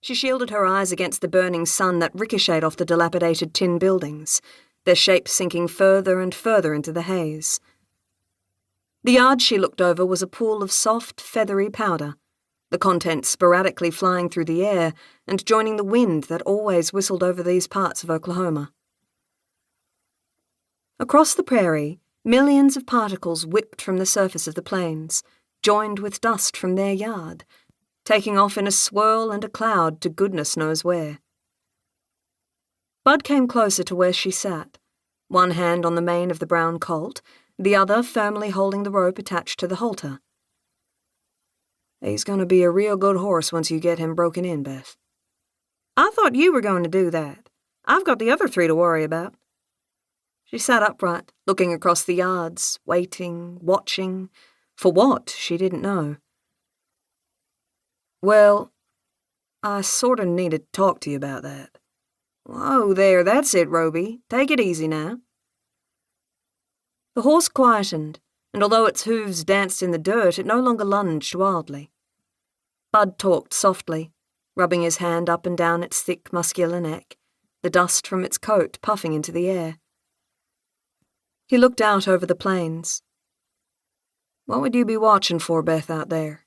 She shielded her eyes against the burning sun that ricocheted off the dilapidated tin buildings, their shapes sinking further and further into the haze. The yard she looked over was a pool of soft, feathery powder, the contents sporadically flying through the air and joining the wind that always whistled over these parts of Oklahoma. Across the prairie, millions of particles whipped from the surface of the plains, joined with dust from their yard, taking off in a swirl and a cloud to goodness knows where. Bud came closer to where she sat, one hand on the mane of the brown colt, the other firmly holding the rope attached to the halter. "He's going to be a real good horse once you get him broken in, Beth." "I thought you were going to do that. I've got the other 3 to worry about." She sat upright, looking across the yards, waiting, watching. For what, she didn't know. "Well, I sort of need to talk to you about that." "Whoa there, that's it, Roby. Take it easy now." The horse quietened, and although its hooves danced in the dirt, it no longer lunged wildly. Bud talked softly, rubbing his hand up and down its thick, muscular neck, the dust from its coat puffing into the air. He looked out over the plains. "What would you be watching for, Beth, out there?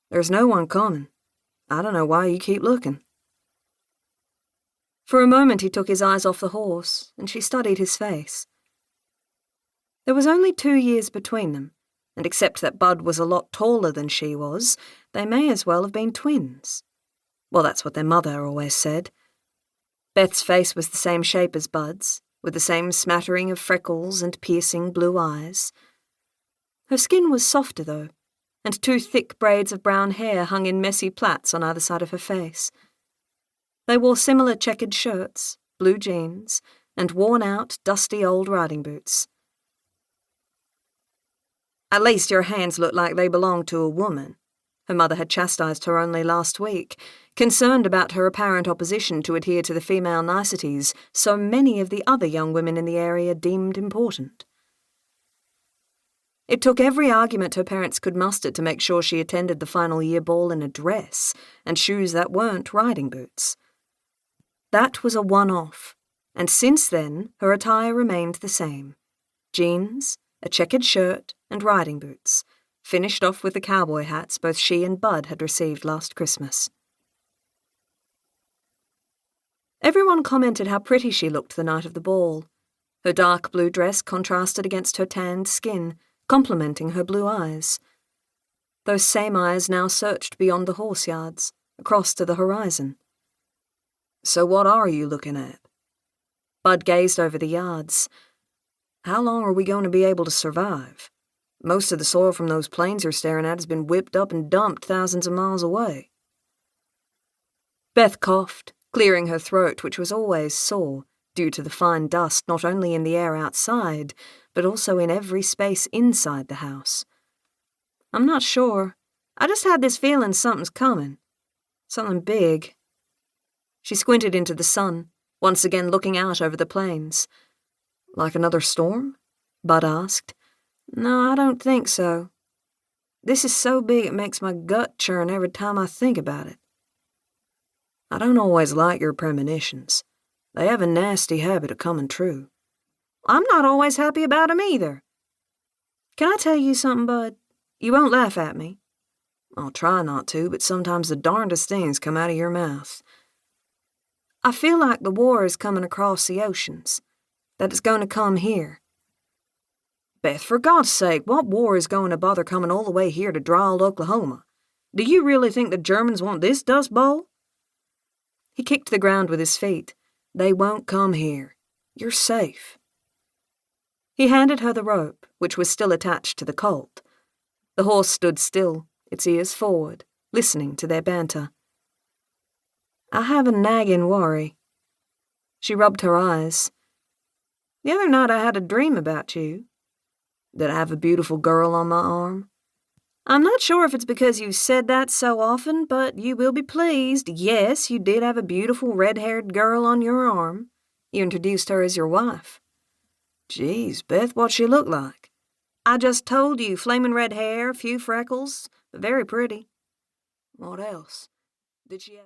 There's no one coming. I don't know why you keep looking." For a moment he took his eyes off the horse, and she studied his face. There was only 2 years between them, and except that Bud was a lot taller than she was, they may as well have been twins. Well, that's what their mother always said. Beth's face was the same shape as Bud's, with the same smattering of freckles and piercing blue eyes. Her skin was softer, though, and 2 thick braids of brown hair hung in messy plaits on either side of her face. They wore similar checkered shirts, blue jeans, and worn-out, dusty old riding boots. "At least your hands look like they belonged to a woman," her mother had chastised her only last week, concerned about her apparent opposition to adhere to the female niceties so many of the other young women in the area deemed important. It took every argument her parents could muster to make sure she attended the final year ball in a dress and shoes that weren't riding boots. That was a one-off, and since then her attire remained the same: jeans, a checkered shirt, and riding boots, finished off with the cowboy hats both she and Bud had received last Christmas. Everyone commented how pretty she looked the night of the ball. Her dark blue dress contrasted against her tanned skin, complementing her blue eyes. Those same eyes now searched beyond the horse yards, across to the horizon. "So what are you looking at?" Bud gazed over the yards. "How long are we going to be able to survive? Most of the soil from those plains you're staring at has been whipped up and dumped thousands of miles away." Beth coughed, clearing her throat, which was always sore, due to the fine dust not only in the air outside, but also in every space inside the house. "I'm not sure. I just had this feeling something's coming. Something big." She squinted into the sun, once again looking out over the plains. "Like another storm?" Bud asked. "No, I don't think so. This is so big it makes my gut churn every time I think about it." "I don't always like your premonitions. They have a nasty habit of coming true." "I'm not always happy about them either. Can I tell you something, Bud? You won't laugh at me." "I'll try not to, but sometimes the darndest things come out of your mouth." "I feel like the war is coming across the oceans, that it's going to come here." "Beth, for God's sake, what war is going to bother coming all the way here to dry old Oklahoma? Do you really think the Germans want this dust bowl?" He kicked the ground with his feet. "They won't come here. You're safe." He handed her the rope, which was still attached to the colt. The horse stood still, its ears forward, listening to their banter. "I have a nagging worry." She rubbed her eyes. "The other night I had a dream about you." "Did I have a beautiful girl on my arm?" "I'm not sure if it's because you said that so often, but you will be pleased. Yes, you did have a beautiful red-haired girl on your arm. You introduced her as your wife." "Geez, Beth, what'd she look like?" "I just told you, flaming red hair, a few freckles, but very pretty." "What else? Did she have..."